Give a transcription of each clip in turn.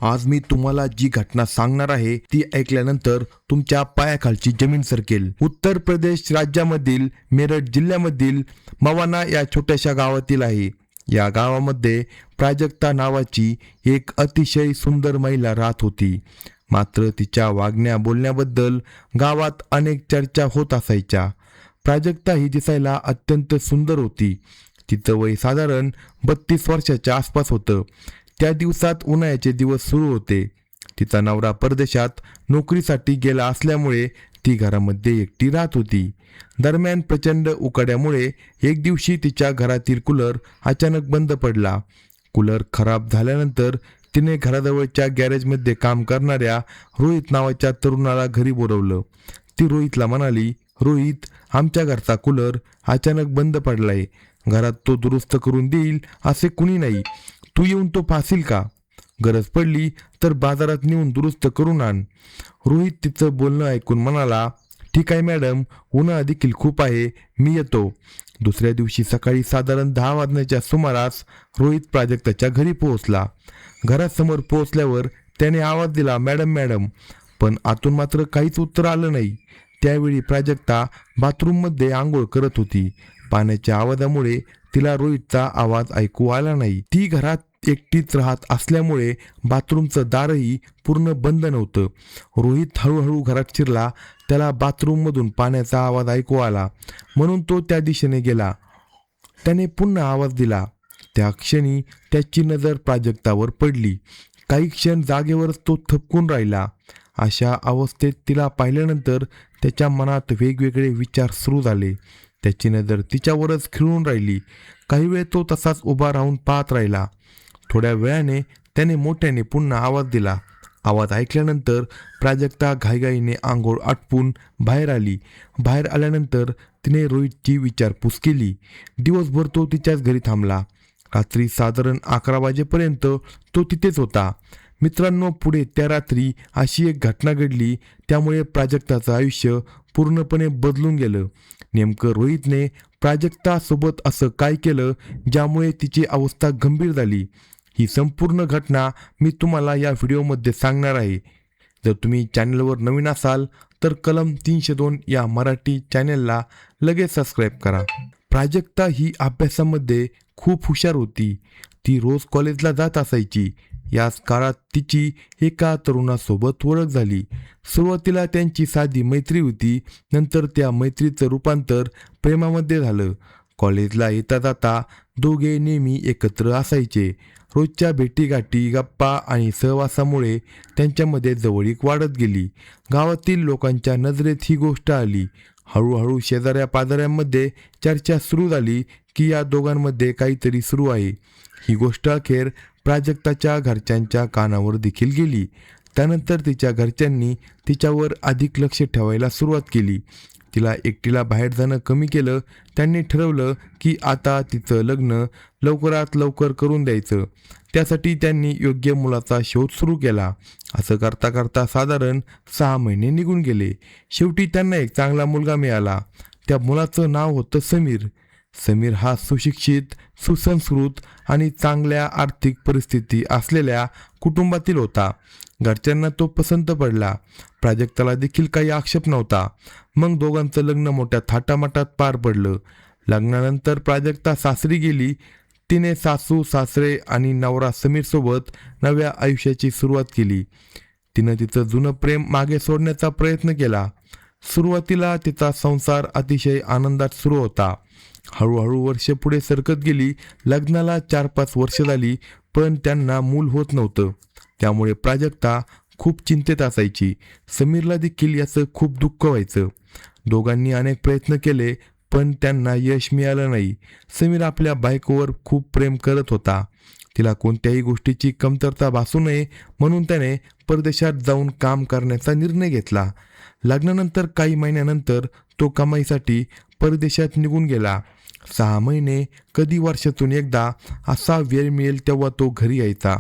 आज मी तुम्हाला जी घटना सांगणार आहे ती ऐकल्यानंतर तुमच्या पायाखालची जमीन सरकेल। उत्तर प्रदेश राज्यामधील मेरठ जिल्ह्यामधील मवाना या छोट्याशा गावातील आहे। या गावामध्ये प्राजक्ता नावाची एक अतिशय सुंदर महिला राहत होती। मात्र तिच्या वागण्या बोलण्याबद्दल गावात अनेक चर्चा होत असायच्या। प्राजक्ता ही दिसायला अत्यंत सुंदर होती। तिचं वय साधारण 32 वर्षाच्या आसपास होतं। त्या दिवसात उन्हाळ्याचे दिवस सुरू होते। तिचा नवरा परदेशात नोकरीसाठी गेला असल्यामुळे ती घरामध्ये एकटी राहत होती। दरम्यान प्रचंड उकाड्यामुळे एक दिवशी तिच्या घरातील कूलर अचानक बंद पडला। कूलर खराब झाल्यानंतर तिने घराजवळच्या गॅरेजमध्ये काम करणाऱ्या रोहित नावाच्या तरुणाला घरी बोलवलं। ती रोहितला म्हणाली, रोहित, आमच्या घरचा कूलर अचानक बंद पडलाय। घरात तो दुरुस्त करून देईल असे कुणी नाही। तू येऊन तो पाहशील का? गरज पडली तर बाजारात नेऊन दुरुस्त करून आण। रोहित तिचं बोलणं ऐकून म्हणाला, ठीक आहे मॅडम, उन्हाळा देखील खूप आहे, मी येतो। दुसऱ्या दिवशी सकाळी साधारण 10 वाजण्याच्या सुमारास रोहित प्राजक्ताच्या घरी पोहोचला। घरासमोर पोहोचल्यावर त्याने आवाज दिला, मॅडम मॅडम, पण आतून मात्र काहीच उत्तर आलं नाही। त्यावेळी प्राजक्ता बाथरूममध्ये आंघोळ करत होती। पाण्याच्या आवाजामुळे तिला रोहितचा आवाज ऐकू आला नाही। ती घरात एकटीच राहत असल्यामुळे बाथरूमचं दारही पूर्ण बंद नव्हतं। रोहित हळूहळू घरात शिरला। त्याला बाथरूममधून पाण्याचा आवाज ऐकू आला, म्हणून तो त्या दिशेने गेला। त्याने पुन्हा आवाज दिला। त्या क्षणी त्याची नजर प्राजक्तावर पडली। काही क्षण जागेवरच तो थबकून राहिला। अशा अवस्थेत तिला पाहिल्यानंतर त्याच्या मनात वेगवेगळे विचार सुरू झाले। त्याची नजर तिच्यावरच खिळून राहिली। काही वेळ तो तसाच उभा राहून पाहत राहिला। थोड्या वेळाने त्याने मोठ्याने पुन्हा आवाज दिला। आवाज ऐकल्यानंतर प्राजक्ता घाईघाईने आंघोळ आटपून बाहेर आली। बाहेर आल्यानंतर तिने रोहितची विचारपूस केली। दिवसभर तो तिच्याच घरी थांबला। रात्री साधारण 11 वाजेपर्यंत तो तिथेच होता। मित्रांनो, पुढे त्या रात्री अशी एक घटना घडली, त्यामुळे प्राजक्ताचं आयुष्य पूर्णपणे बदलून गेलं। नेमकं रोहितने प्राजक्तासोबत असं काय केलं ज्यामुळे तिची अवस्था गंभीर झाली? ही संपूर्ण घटना मी तुम्हाला या व्हिडिओमध्ये सांगणार आहे। जर तुम्ही चॅनलवर नवीन असाल तर कलम 302 या मराठी चॅनलला लगेच सबस्क्राईब करा। प्राजक्ता ही अभ्यासामध्ये खूप हुशार होती। ती रोज कॉलेजला जात असायची। याच काळात तिची एका तरुणासोबत ओळख झाली। सुरुवातीला त्यांची साधी मैत्री होती, नंतर त्या मैत्रीचं रूपांतर प्रेमामध्ये झालं। कॉलेजला येता जाता दोघे नेहमी एकत्र असायचे। रोजच्या भेटीगाठी, गप्पा आणि सहवासामुळे त्यांच्यामध्ये जवळीक वाढत गेली। गावातील लोकांच्या नजरेत ही गोष्ट आली। हळूहळू शेजाऱ्या पाजाऱ्यांमध्ये चर्चा सुरू झाली की या दोघांमध्ये काहीतरी सुरू आहे। ही गोष्ट अखेर प्राजक्ताच्या घरच्यांच्या कानावर देखील गेली। त्यानंतर तिच्या घरच्यांनी तिच्यावर अधिक लक्ष ठेवायला सुरुवात केली। तिला एकटीला बाहेर जाणं कमी केलं। त्यांनी ठरवलं की आता तिचं लग्न लवकरात लवकर करून द्यायचं। त्यासाठी त्यांनी योग्य मुलाचा शोध सुरू केला। असं करता करता साधारण 6 महिने निघून गेले। शेवटी त्यांना एक चांगला मुलगा मिळाला। त्या मुलाचं नाव होतं समीर। समीर हा सुशिक्षित, सुसंस्कृत आणि चांगल्या आर्थिक परिस्थिती असलेल्या कुटुंबातील होता। घरच्यांना तो पसंत पडला। प्राजक्ताला देखील काही आक्षेप नव्हता। मग दोघांचं लग्न मोठ्या थाटामाटात पार पडलं। लग्नानंतर प्राजक्ता सासरी गेली। तिने सासू सासरे आणि नवरा समीर सोबत नव्या आयुष्याची सुरुवात केली। तिनं तिचं जुनं प्रेम मागे सोडण्याचा प्रयत्न केला। सुरुवातीला तिचा संसार अतिशय आनंदात सुरू होता। हळूहळू वर्ष पुढे सरकत गेली। लग्नाला 4-5 वर्ष झाली, पण त्यांना मूल होत नव्हतं। त्यामुळे प्राजक्ता खूप चिंतेत असायची। समीरला देखील याचं खूप दुःख व्हायचं। दोघांनी अनेक प्रयत्न केले, पण त्यांना यश मिळालं नाही। समीर आपल्या बायकोवर खूप प्रेम करत होता। तिला कोणत्याही गोष्टीची कमतरता भासू नये म्हणून त्याने परदेशात जाऊन काम करण्याचा निर्णय घेतला। लग्नानंतर काही महिन्यानंतर तो कमाईसाठी परदेशात निघून गेला। 6 महिने, कधी वर्षातून एकदा असा वेळ मिळेल तेव्हा तो घरी यायचा।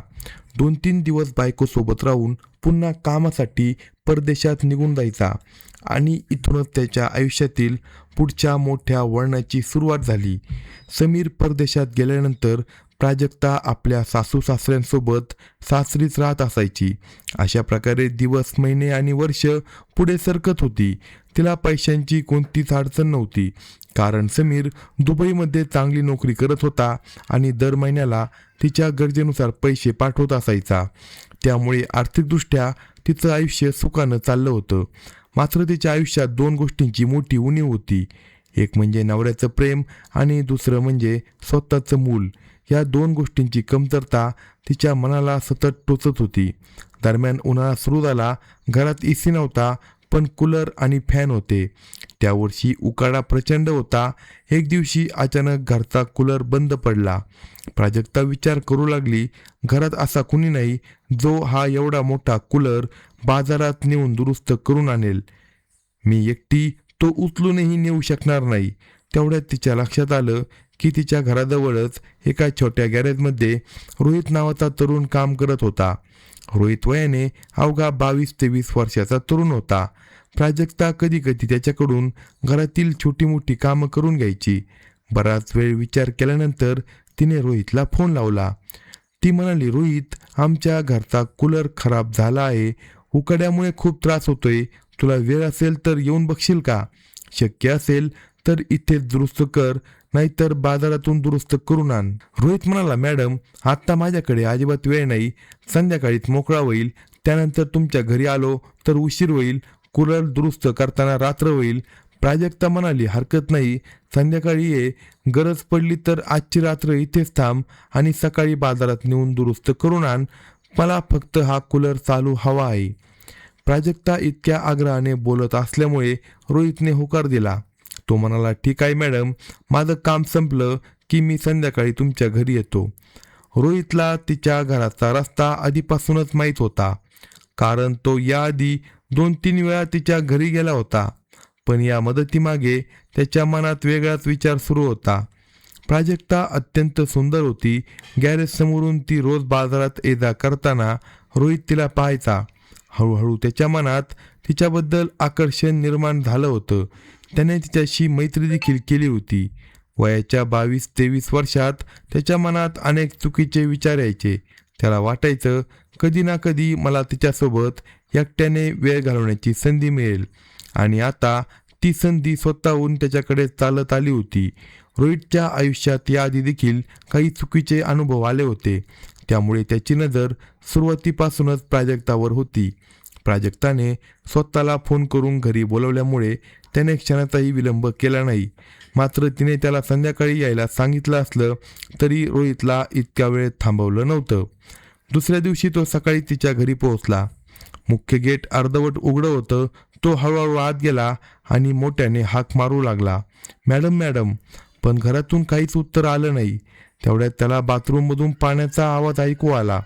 2-3 दिवस बायकोसोबत राहून पुन्हा कामासाठी परदेशात निघून जायचा आणि इथूनच त्याच्या आयुष्यातील पुढच्या मोठ्या वळणाची सुरुवात झाली। समीर परदेशात गेल्यानंतर प्राजक्ता आपल्या सासू सासऱ्यांसोबत सासरीच राहत असायची. अशा प्रकारे दिवस, महिने आणि वर्ष पुढे सरकत होती. तिला पैशांची कोणतीच अडचण नव्हती, कारण समीर दुबईमध्ये चांगली नोकरी करत होता आणि दर महिन्याला तिच्या गरजेनुसार पैसे पाठवत असायचा. त्यामुळे आर्थिकदृष्ट्या तिचं आयुष्य सुखानं चाललं होतं. मात्र तिच्या आयुष्यात दोन गोष्टींची मोठी उणीव होती. एक म्हणजे नवऱ्याचं प्रेम आणि दुसरं म्हणजे स्वतःचं मूल. या दोन गोष्टींची कमतरता तिच्या मनाला सतत टोचत होती. दरम्यान उन्हाळा सुरू झाला. घरात एसी नव्हता, पण कूलर आणि फॅन होते. त्या वर्षी उकाडा प्रचंड होता. एक दिवशी अचानक घरचा कूलर बंद पडला. प्राजक्ता विचार करू लागली, घरात असा कुणी नाही जो हा एवढा मोठा कूलर बाजारात नेऊन दुरुस्त करून आणेल. मी एकटी तो उचलूनही नेऊ शकणार नाही. तेवढ्यात तिच्या लक्षात आलं की तिच्या घराजवळच एका छोट्या गॅरेजमध्ये रोहित नावाचा तरुण काम करत होता. रोहित वयाने अवघा 22-23 वर्षाचा तरुण होता. प्राजक्ता कधी कधी त्याच्याकडून घरातील छोटी मोठी कामं करून घ्यायची. बराच वेळ विचार केल्यानंतर तिने रोहितला फोन लावला. ती म्हणाली, रोहित, आमच्या घरचा कूलर खराब झाला आहे. उकाड्यामुळे खूप त्रास होतोय. तुला वेळ असेल तर येऊन बघशील का? शक्य असेल तर इथेच दुरुस्त कर, नाहीतर बाजारातून दुरुस्त करून आण. रोहित म्हणाला, मॅडम, आत्ता माझ्याकडे अजिबात वेळ नाही. संध्याकाळीच मोकळा होईल. त्यानंतर तुमच्या घरी आलो तर उशीर होईल. कूलर दुरुस्त करताना रात्र होईल. प्राजक्ता म्हणाली, हरकत नाही, संध्याकाळी ये. गरज पडली तर आजची रात्र इथेच थांब आणि सकाळी बाजारात नेऊन दुरुस्त करून आण. मला फक्त हा कूलर चालू हवा आहे. प्राजक्ता इतक्या आग्रहाने बोलत असल्यामुळे रोहितने होकार दिला. तो म्हणाला, ठीक आहे मॅडम, माझं काम संपलं की मी संध्याकाळी तुमच्या घरी येतो. रोहितला तिच्या घराचा रस्ता आधीपासूनच माहीत होता, कारण तो याआधी 2-3 वेळा तिच्या घरी गेला होता. पण या मदतीमागे त्याच्या मनात वेगळाच विचार सुरू होता. प्राजक्ता अत्यंत सुंदर होती. गॅरेज समोरून ती रोज बाजारात ये-जा करताना रोहित तिला पाहायचा. हळूहळू त्याच्या मनात तिच्याबद्दल आकर्षण निर्माण झालं होतं. त्याने तिच्याशी मैत्री देखील केली होती. वयाच्या 22-23 वर्षात त्याच्या मनात अनेक चुकीचे विचार यायचे. त्याला वाटायचं, कधी ना कधी मला तिच्यासोबत एकट्याने वेळ घालवण्याची संधी मिळेल. आणि आता ती संधी स्वतःहून त्याच्याकडे चालत आली होती. रोहितच्या आयुष्यात याआधी देखील काही चुकीचे अनुभव आले होते. त्यामुळे त्याची नजर सुरुवातीपासूनच प्राजक्तावर होती. प्राजक्ताने स्वतःला फोन करून घरी बोलवल्यामुळे त्याने क्षणाचाही विलंब केला नाही. मात्र तिने त्याला संध्याकाळी यायला सांगितलं असलं तरी रोहितला इतक्या वेळ थांबवलं नव्हतं. दुसऱ्या दिवशी तो सकाळी तिच्या घरी पोहोचला. मुख्य गेट अर्धवट उघडं होतं. तो हळूहळू आत गेला आणि मोठ्याने हाक मारू लागला, मॅडम, मॅडम. पण घरातून काहीच उत्तर आलं नाही. तेवढ्यात त्याला बाथरूममधून पाण्याचा आवाज ऐकू आला.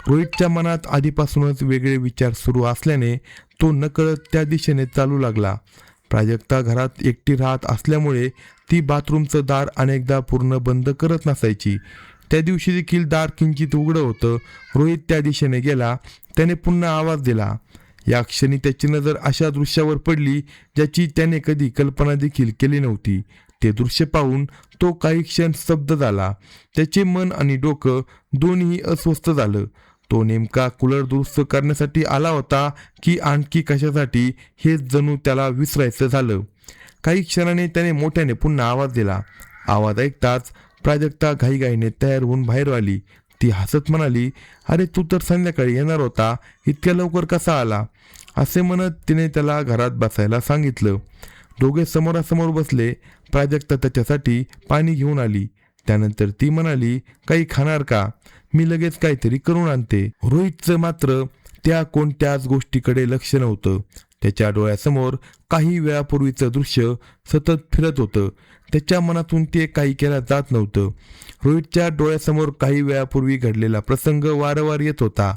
रोहितच्या मनात आधीपासूनच वेगळे विचार सुरू असल्याने तो नकळत त्या दिशेने चालू लागला. प्राजक्ता घरात एकटी राहत असल्यामुळे ती बाथरूमचं दार अनेकदा पूर्ण बंद करत नसायची. त्या दिवशी देखील दार किंचित उघडं होतं. रोहित त्या दिशेने गेला. त्याने पुन्हा आवाज दिला. या क्षणी त्याची नजर अशा दृश्यावर पडली ज्याची त्याने कधी कल्पना देखील केली नव्हती. ते दृश्य पाहून तो काही क्षण स्तब्ध झाला. त्याचे मन आणि डोकं दोन्ही अस्वस्थ झालं. तो नेमका कूलर दुरुस्त करण्यासाठी आला होता की आणखी कशासाठी, हे जणू त्याला विसरायचं झालं. काही क्षणाने त्याने मोठ्याने पुन्हा आवाज दिला. आवाज ऐकताच प्राजक्ता घाईघाईने तयार होऊन बाहेर आली. ती हसत म्हणाली, अरे, तू तर संध्याकाळी येणार होता, इतक्या लवकर कसा आला? असे म्हणत तिने त्याला घरात बसायला सांगितलं. दोघे समोरासमोर बसले. प्राजक्ता त्याच्यासाठी पाणी घेऊन आली. त्यानंतर ती म्हणाली, काही खाणार का? मी लगेच काहीतरी करून आणते. रोहितचं मात्र त्या कोणत्याच गोष्टीकडे लक्ष नव्हतं. त्याच्या डोळ्यासमोर काही वेळापूर्वीचं दृश्य सतत फिरत होतं. त्याच्या मनातून ते काही केलं जात नव्हतं. रोहितच्या डोळ्यासमोर काही वेळापूर्वी घडलेला प्रसंग वारंवार येत होता.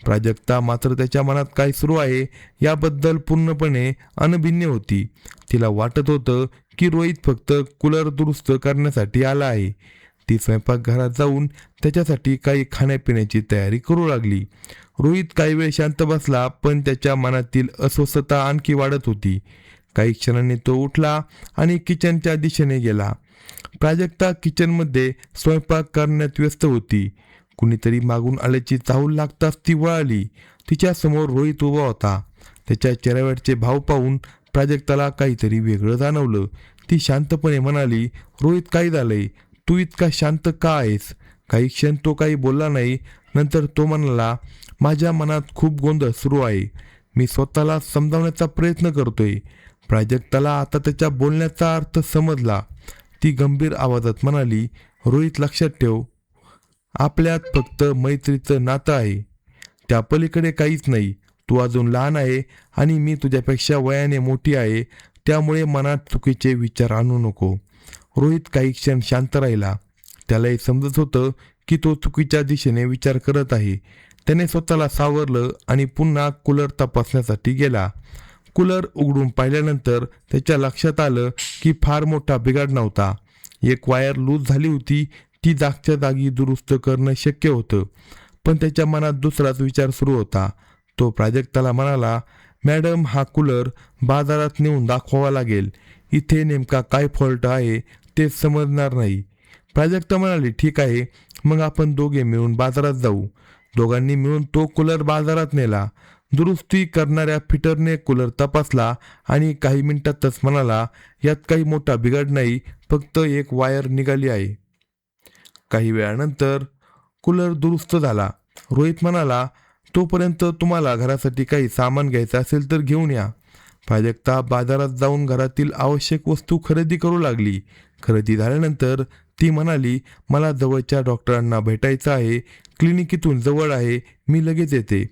प्राजक्ता मात्र त्याच्या मनात काय सुरू आहे याबद्दल पूर्णपणे अनभिज्ञ होती. तिला वाटत होतं की रोहित फक्त कूलर दुरुस्त करण्यासाठी आला आहे. ती स्वयंपाकघरात जाऊन त्याच्यासाठी काही खाण्यापिण्याची तयारी करू लागली. रोहित काही वेळ शांत बसला, पण त्याच्या मनातील अस्वस्थता आणखी वाढत होती. काही क्षणांनी तो उठला आणि किचनच्या दिशेने गेला. प्राजक्ता किचनमध्ये स्वयंपाक करण्यात व्यस्त होती. कुणीतरी मागून आल्याची चाहूल लागताच ती वळाली. तिच्या समोर रोहित उभा होता. त्याच्या चेहऱ्यावरचे भाव पाहून प्राजक्ताला काहीतरी वेगळं जाणवलं. ती शांतपणे म्हणाली, रोहित, काय झालंय? तू इतका शांत का आहेस? काही क्षण तो काही बोलला नाही. नंतर तो म्हणाला, माझ्या मनात खूप गोंधळ सुरू आहे. मी स्वतःला समजावण्याचा प्रयत्न करतोय. प्राजक्ताला आता त्याच्या बोलण्याचा अर्थ समजला. ती गंभीर आवाजात म्हणाली, रोहित, लक्षात ठेव, आपल्यात फक्त मैत्रीचं नातं आहे. त्या पलीकडे काहीच नाही. तू अजून लहान आहे आणि मी तुझ्यापेक्षा वयाने मोठी आहे. त्यामुळे मनात चुकीचे विचार आणू नको. रोहित काही क्षण शांत राहिला. त्यालाही समजत होतं की तो चुकीच्या दिशेने विचार करत आहे. त्याने स्वतःला सावरलं आणि पुन्हा कूलर तपासण्यासाठी गेला. कूलर उघडून पाहिल्यानंतर त्याच्या लक्षात आलं की फार मोठा बिघाड नव्हता. एक वायर लूज झाली होती. ती जागच्या जागी दुरुस्त करणं शक्य होतं. पण त्याच्या मनात दुसराच विचार सुरू होता. तो प्राजक्ताला म्हणाला, मॅडम, हा कूलर बाजारात नेऊन दाखवावा लागेल. इथे नेमका काय फॉल्ट आहे ते समजणार नाही. प्राजक्ता म्हणाली, ठीक आहे, मग आपण दोघे मिळून बाजारात जाऊ. दोघांनी मिळून तो कूलर बाजारात नेला. दुरुस्ती करणाऱ्या फिटरने कूलर तपासला आणि काही मिनिटातच म्हणाला, यात काही मोठा बिघाड नाही, फक्त एक वायर निघाली आहे. काही वेळानंतर कूलर दुरुस्त झाला. रोहित म्हणाला, तोपर्यंत तुम्हाला घरासाठी काही सामान घ्यायचं असेल तर घेऊन या. प्राजक्ता बाजारात जाऊन घरातील आवश्यक वस्तू खरेदी करू लागली. खरेदी झाल्यानंतर ती म्हणाली, मला जवळच्या डॉक्टरांना भेटायचं आहे. क्लिनिक इथून जवळ आहे, मी लगेच येते.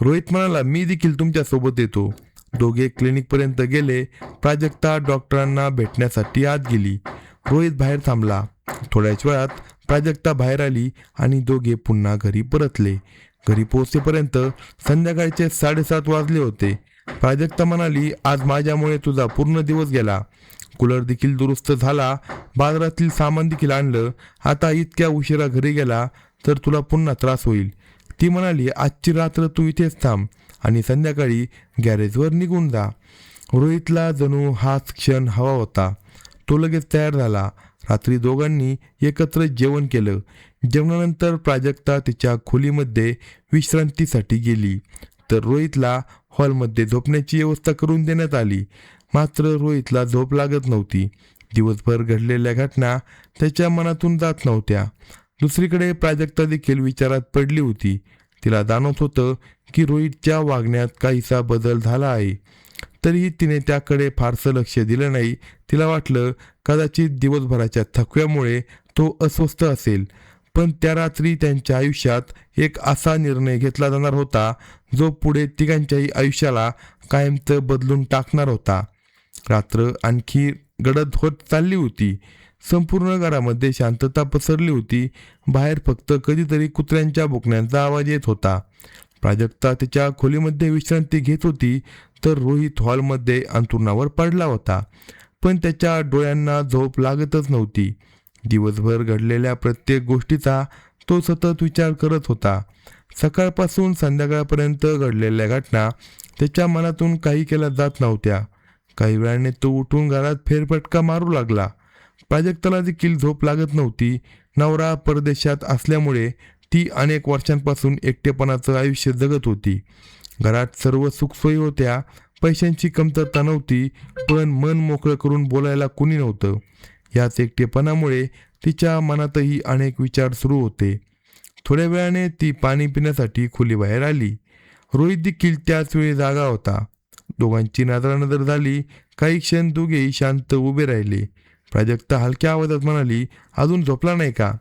रोहित म्हणाला, मी देखील तुमच्यासोबत येतो. दोघे क्लिनिकपर्यंत गेले. प्राजक्ता डॉक्टरांना भेटण्यासाठी आत गेली. रोहित बाहेर थांबला. थोड्याच वेळात प्राजक्ता बाहेर आली आणि दोघे पुन्हा घरी परतले. घरी पोहोचेपर्यंत संध्याकाळचे 7:30 वाजले होते. प्राजक्ता म्हणाली, आज माझ्यामुळे तुझा पूर्ण दिवस गेला. कूलर देखील दुरुस्त झाला, बाजारातील सामान देखील आणलं. आता इतक्या उशिरा घरी गेला तर तुला पुन्हा त्रास होईल. ती म्हणाली, आजची रात्र तू इथेच थांब आणि संध्याकाळी गॅरेजवर निघून जा. रोहितला जणू हाच क्षण हवा होता. तो लगेच तयार झाला. रात्री दोघांनी एकत्र जेवण केलं. जेवणानंतर प्राजक्ता तिच्या खोलीमध्ये विश्रांतीसाठी गेली, तर रोहितला हॉलमध्ये झोपण्याची व्यवस्था करून देण्यात आली. मात्र रोहितला झोप लागत नव्हती. दिवसभर घडलेल्या घटना त्याच्या मनातून जात नव्हत्या. दुसरीकडे प्राजक्ता देखील विचारात पडली होती. तिला जाणवत होतं की रोहितच्या वागण्यात काहीसा बदल झाला आहे. तरीही तिने त्याकडे फारसं लक्ष दिलं नाही. तिला वाटलं कदाचित दिवसभराच्या थकव्यामुळे तो अस्वस्थ असेल. पण त्या रात्री त्यांच्या आयुष्यात एक असा निर्णय घेतला जाणार होता जो पुढे तिघांच्याही आयुष्याला कायमचं बदलून टाकणार होता. रात्र आणखी गडद होत चालली होती. संपूर्ण घरामध्ये शांतता पसरली होती. बाहेर फक्त कधीतरी कुत्र्यांच्या भुंकण्याचा आवाज येत होता. प्राजक्ता तिच्या खोलीमध्ये विश्रांती घेत होती, तर रोहित हॉलमध्ये अंथरुणावर पडला होता. पण त्याच्या डोळ्यांना झोप लागतच नव्हती. दिवसभर घडलेल्या प्रत्येक गोष्टीचा तो सतत विचार करत होता. सकाळपासून संध्याकाळपर्यंत घडलेल्या घटना त्याच्या मनातून काही केल्या जात नव्हत्या. काही वेळाने तो उठून घरात फेरफटका मारू लागला. प्राजक्ताला देखील झोप लागत नव्हती. नवरा परदेशात असल्यामुळे ती अनेक वर्षांपासून एकटेपणाचं आयुष्य जगत होती. घरात सर्व सुखसोयी होत्या, पैशांची कमतरता नव्हती, पण मन मोकळं करून बोलायला कुणी नव्हतं. याच एकटेपणामुळे तिच्या मनातही अनेक विचार सुरू होते. थोड्या वेळाने ती पाणी पिण्यासाठी खोलीबाहेर आली. रोहित देखील त्याच वेळी जागा होता. दोघांची नजरानजर झाली. काही क्षण दोघेही शांत उभे राहिले. प्राजक्ता हलक्या आवाजात म्हणाली, अजून झोपला नाही का?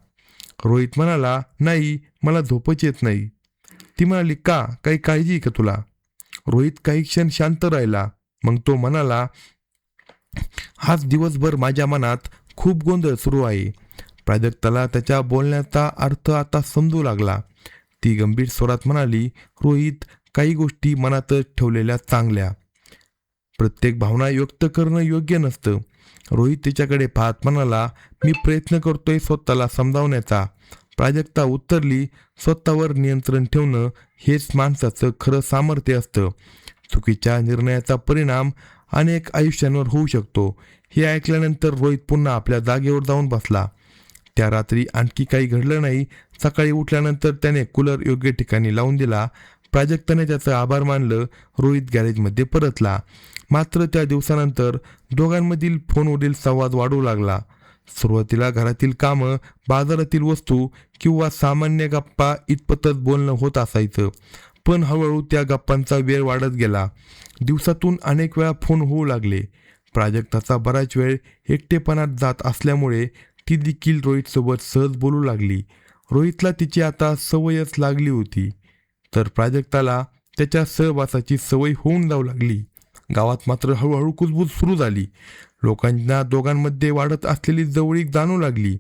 रोहित म्हणाला, नाही, मला झोपच येत नाही. ती म्हणाली, का? काही काळजी आहे का तुला? रोहित काही क्षण शांत राहिला. मग तो म्हणाला, आज दिवसभर माझ्या मनात खूप गोंधळ सुरू आहे. प्राजक्ताला त्याच्या बोलण्याचा अर्थ आता समजू लागला. ती गंभीर स्वरात म्हणाली, रोहित, काही गोष्टी मनातच ठेवलेल्या चांगल्या. प्रत्येक भावना व्यक्त करणं योग्य नसतं. रोहित तिच्याकडे पाहत म्हणाला, मी प्रयत्न करतोय स्वतःला समजावण्याचा. प्राजक्ता उत्तरली, स्वतःवर नियंत्रण ठेवणं हेच माणसाचं खरं सामर्थ्य असतं. चुकीच्या निर्णयाचा परिणाम अनेक आयुष्यांवर होऊ शकतो. हे ऐकल्यानंतर रोहित पुन्हा आपल्या जागेवर जाऊन बसला. त्या रात्री आणखी काही घडलं नाही. सकाळी उठल्यानंतर त्याने कूलर योग्य ठिकाणी लावून दिला. प्राजक्ताने त्याचं आभार मानलं. रोहित गॅरेजमध्ये परतला. मात्र त्या दिवसानंतर दोघांमधील फोनवरील संवाद वाढू लागला. सुरुवातीला घरातील कामं, बाजारातील वस्तू किंवा सामान्य गप्पा इतपतच बोलणं होत असायचं. पण हळूहळू त्या गप्पांचा वेळ वाढत गेला. दिवसातून अनेक वेळा फोन होऊ लागले. प्राजक्ताचा बराच वेळ एकटेपणात जात असल्यामुळे ती देखील रोहितसोबत सहज बोलू लागली. रोहितला तिची आता सवयच लागली होती, तर प्राजक्ताला त्याच्या सहवासाची सवय होऊन जाऊ लागली. गावात मात्र हळूहळू कुजबूज सुरू झाली. लोकांना दोघांमध्ये वाढत असलेली जवळीक जाणू लागली.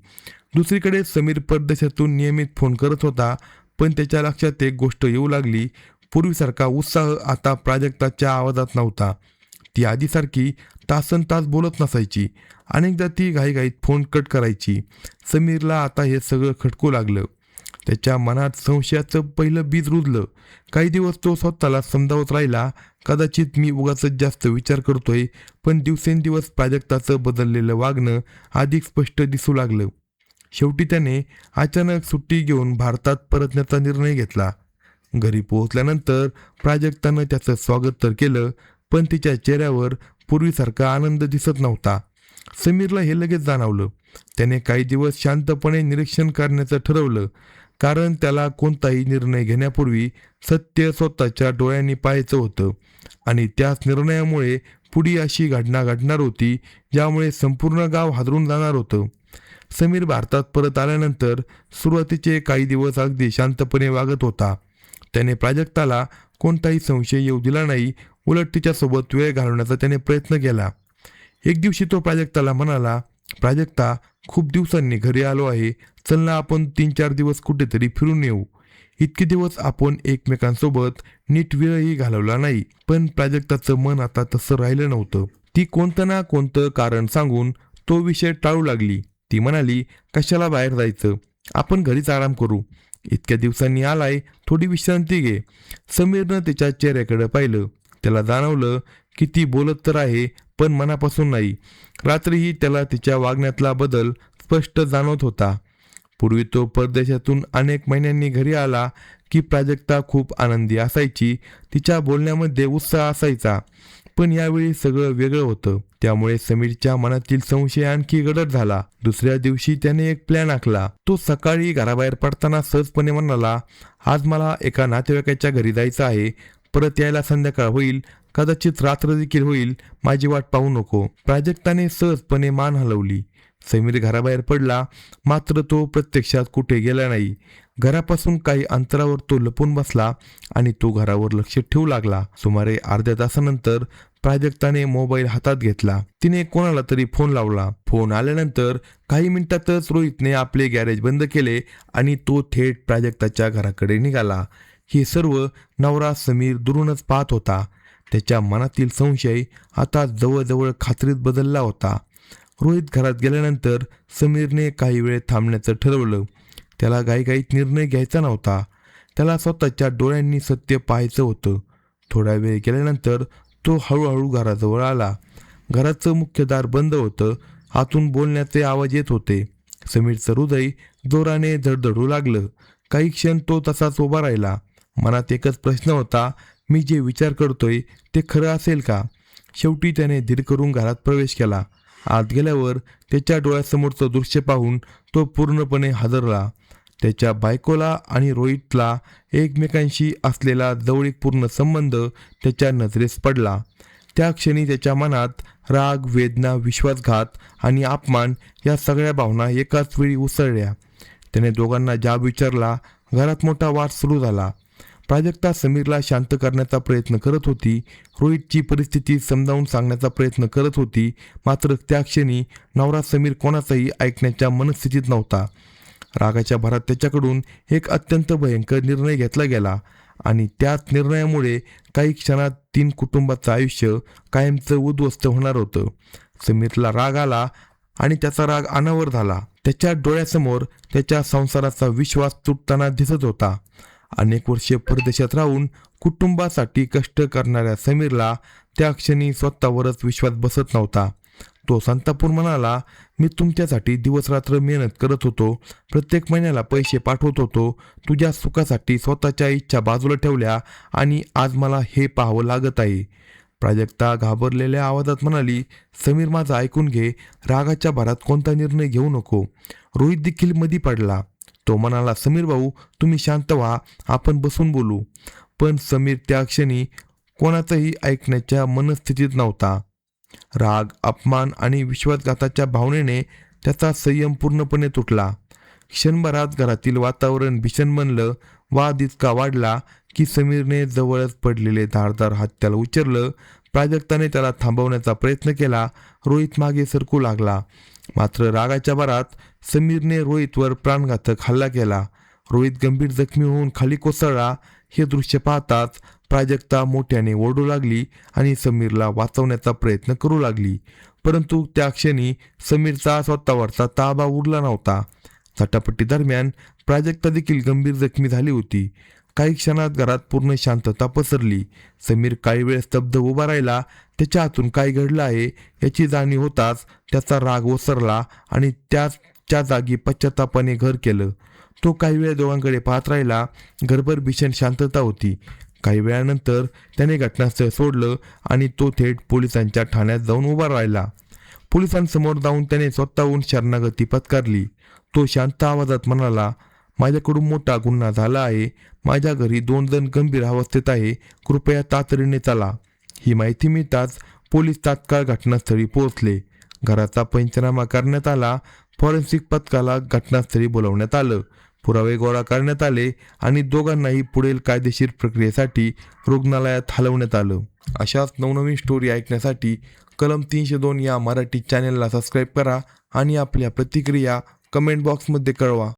दुसरीकडे समीर परदेशातून नियमित फोन करत होता, पण त्याच्या लक्षात एक गोष्ट येऊ लागली. पूर्वीसारखा उत्साह आता प्राजक्ताच्या आवाजात नव्हता. ती आधीसारखी तासन तास बोलत नसायची. अनेकदा ती घाईघाईत फोन कट करायची. समीरला आता हे सगळं खटकू लागलं. त्याच्या मनात संशयाचं पहिलं बीज रुजलं. काही दिवस तो स्वतःला समजावत राहिला, कदाचित मी उगाचच जास्त विचार करतोय. पण दिवसेंदिवस प्राजक्ताचं बदललेलं वागणं अधिक स्पष्ट दिसू लागलं. शेवटी त्याने अचानक सुट्टी घेऊन भारतात परतण्याचा निर्णय घेतला. घरी पोहोचल्यानंतर प्राजक्तानं त्याचं स्वागत तर केलं, पण तिच्या चेहऱ्यावर पूर्वीसारखा आनंद दिसत नव्हता. समीरला हे लगेच जाणवलं. त्याने काही दिवस शांतपणे निरीक्षण करण्याचं ठरवलं, कारण त्याला कोणताही निर्णय घेण्यापूर्वी सत्य स्वतःच्या डोळ्यांनी पाहायचं होतं. आणि त्याच निर्णयामुळे पुढे अशी घटना घडणार होती ज्यामुळे संपूर्ण गाव हादरून जाणार होतं. समीर भारतात परत आल्यानंतर सुरुवातीचे काही दिवस अगदी शांतपणे वागत होता. त्याने प्राजक्ताला कोणताही संशय येऊ दिला नाही. उलट तिच्यासोबत वेळ घालवण्याचा त्याने प्रयत्न केला. एक दिवशी तो प्राजक्ताला म्हणाला, प्राजक्ता, खूप दिवसांनी घरी आलो आहे. चल ना, आपण 3-4 दिवस कुठेतरी फिरून येऊ. इतके दिवस आपण एकमेकांसोबत नीट वेळही घालवला नाही. पण प्राजक्ताचं मन आता तसं राहिलं नव्हतं. ती कोणतं ना कोणतं कारण सांगून तो विषय टाळू लागली. ती म्हणाली, कशाला बाहेर जायचं, आपण घरीच आराम करू. इतक्या दिवसांनी आलाय, थोडी विश्रांती घे. समीरनं तिच्या चेहऱ्याकडे पाहिलं. त्याला जाणवलं की ती बोलत तर आहे, पण मनापासून नाही. रात्रीही त्याला तिच्या वागण्यातला बदल स्पष्ट जाणवत होता. पूर्वी तो परदेशातून अनेक महिन्यांनी घरी आला की प्राजक्ता खूप आनंदी असायची. तिच्या बोलण्यामध्ये उत्साह असायचा. पण यावेळी सगळं वेगळं होतं. त्यामुळे समीरच्या मनातील संशय आणखी गडद झाला. दुसऱ्या दिवशी त्याने एक प्लॅन आखला. तो सकाळी घराबाहेर पडताना सहजपणे म्हणाला, आज मला एका नातेवाईकाच्या घरी जायचं आहे. परत यायला संध्याकाळ होईल, कदाचित रात्र देखील होईल. माझी वाट पाहू नको. प्राजक्ताने सहजपणे मान हलवली. समीर घराबाहेर पडला, मात्र तो प्रत्यक्षात कुठे गेला नाही. घरापासून काही अंतरावर तो लपून बसला आणि तो घरावर लक्ष ठेवू लागला. सुमारे अर्ध्या तासानंतर प्राजक्ताने मोबाईल हातात घेतला. तिने कोणाला तरी फोन लावला. फोन आल्यानंतर काही मिनिटातच रोहितने आपले गॅरेज बंद केले आणि तो थेट प्राजक्ताच्या घराकडे निघाला. हे सर्व नवरा समीर दुरूनच पाहत होता. त्याच्या मनातील संशय आता जवळजवळ खात्रीत बदलला होता. रोहित घरात गेल्यानंतर समीरने काही वेळ थांबण्याचं ठरवलं. त्याला घाईघाईत निर्णय घ्यायचा नव्हता. त्याला स्वतःच्या डोळ्यांनी सत्य पाहायचं होतं. थोडा वेळ गेल्यानंतर तो हळूहळू घराजवळ आला. घराचं मुख्य दार बंद होतं. आतून बोलण्याचे आवाज येत होते. समीरचं हृदय जोराने धडधडू लागलं. काही क्षण तो तसाच उभा राहिला. मनात एकच प्रश्न होता, मी जे विचार करतोय ते खरं असेल का? शेवटी त्याने धीर करून घरात प्रवेश केला. आत गेल्यावर त्याच्या डोळ्यासमोरचं दृश्य पाहून तो पूर्णपणे हादरला. त्याच्या बायकोला आणि रोहितला एकमेकांशी असलेला जवळीकपूर्ण संबंध त्याच्या नजरेस पडला. त्या क्षणी त्याच्या मनात राग, वेदना, विश्वासघात आणि अपमान या सगळ्या भावना एकाच वेळी उसळल्या. त्याने दोघांना जाब विचारला. घरात मोठा वाद सुरू झाला. प्राजक्ता समीरला शांत करण्याचा प्रयत्न करत होती. रोहितची परिस्थिती समजावून सांगण्याचा प्रयत्न करत होती. मात्र त्या क्षणी नवरा समीर कोणाचाही ऐकण्याच्या मनस्थितीत नव्हता. रागाच्या भरात त्याच्याकडून एक अत्यंत भयंकर निर्णय घेतला गेला आणि त्याच निर्णयामुळे काही क्षणात 3 कुटुंबाचं आयुष्य कायमचं उद्ध्वस्त होणार होतं. समीरला राग आला आणि त्याचा राग अनावर झाला. त्याच्या डोळ्यासमोर त्याच्या संसाराचा विश्वास तुटताना दिसत होता. अनेक वर्षे परदेशात राहून कुटुंबासाठी कष्ट करणाऱ्या समीरला त्या क्षणी स्वतःवरच विश्वास बसत नव्हता. तो संतापूर म्हणाला, मी तुमच्यासाठी दिवसरात्र मेहनत करत होतो, प्रत्येक महिन्याला पैसे पाठवत होतो, तुझ्या सुखासाठी स्वतःच्या इच्छा बाजूला ठेवल्या आणि आज मला हे पाहावं लागत आहे. प्राजक्ता घाबरलेल्या आवाजात म्हणाली, समीर माझं ऐकून घे, रागाच्या भरात कोणता निर्णय घेऊ नको. रोहित देखील मधी पडला. तो म्हणाला, समीर भाऊ तुम्ही शांत व्हा, आपण बसून बोलू. पण समीर त्या क्षणी कोणाचंही ऐकण्याच्या मनस्थितीत नव्हता. राग, अपमान आणि विश्वासघाताच्या भावनेने त्याचा संयम पूर्णपणे तुटला. क्षणभरात घरातील वातावरण भीषण बनलं. वाद इतका वाढला की समीरने जवळच पडलेले धारदार हात त्याला उचललं. प्राजक्ताने त्याला थांबवण्याचा प्रयत्न केला. रोहित मागे सरकू लागला. मात्र रागाच्या भरात समीरने रोहितवर प्राणघातक हल्ला केला. रोहित गंभीर जखमी होऊन खाली कोसळला. हे दृश्य पाहताच प्राजक्ता मोठ्याने ओरडू लागली आणि समीरला वाचवण्याचा प्रयत्न करू लागली. परंतु त्या क्षणी समीरचा स्वतःवरचा ताबा उरला नव्हता. झटापटी दरम्यान प्राजक्ता देखील गंभीर जखमी झाली होती. काही क्षणात घरात पूर्ण शांतता पसरली. समीर काही वेळ स्तब्ध उभा राहिला. त्याच्या हातून काय घडलं आहे याची जाणीव होताच त्याचा राग ओसरला आणि त्याच्या जागी पश्चात्तापाने घर केलं. तो काही वेळ दोघांकडे पाहत राहिला. घरभर भीषण शांतता होती. काही वेळानंतर त्याने घटनास्थळ सोडलं आणि तो थेट पोलिसांच्या ठाण्यात जाऊन उभा राहिला. पोलिसांसमोर जाऊन त्याने स्वतःहून शरणागती पत्करली. तो शांत आवाजात म्हणाला, माझ्याकडून मोठा गुन्हा झाला आहे. माझ्या घरी 2 जण गंभीर अवस्थेत आहे. कृपया तातडीने चला. ही माहिती मिळताच पोलीस तात्काळ घटनास्थळी पोहोचले. घराचा पंचनामा करण्यात आला. फॉरेन्सिक पथकाला घटनास्थळी बोलवण्यात आलं. पुरावे गोळा करण्यात आले आणि दोघांनाही पुढील कायदेशीर प्रक्रियेसाठी रुग्णालयात हलवण्यात आलं. अशाच नवनवीन स्टोरी ऐकण्यासाठी कलम 302 या मराठी चॅनेलला सबस्क्राईब करा आणि आपल्या प्रतिक्रिया कमेंट बॉक्समध्ये कळवा.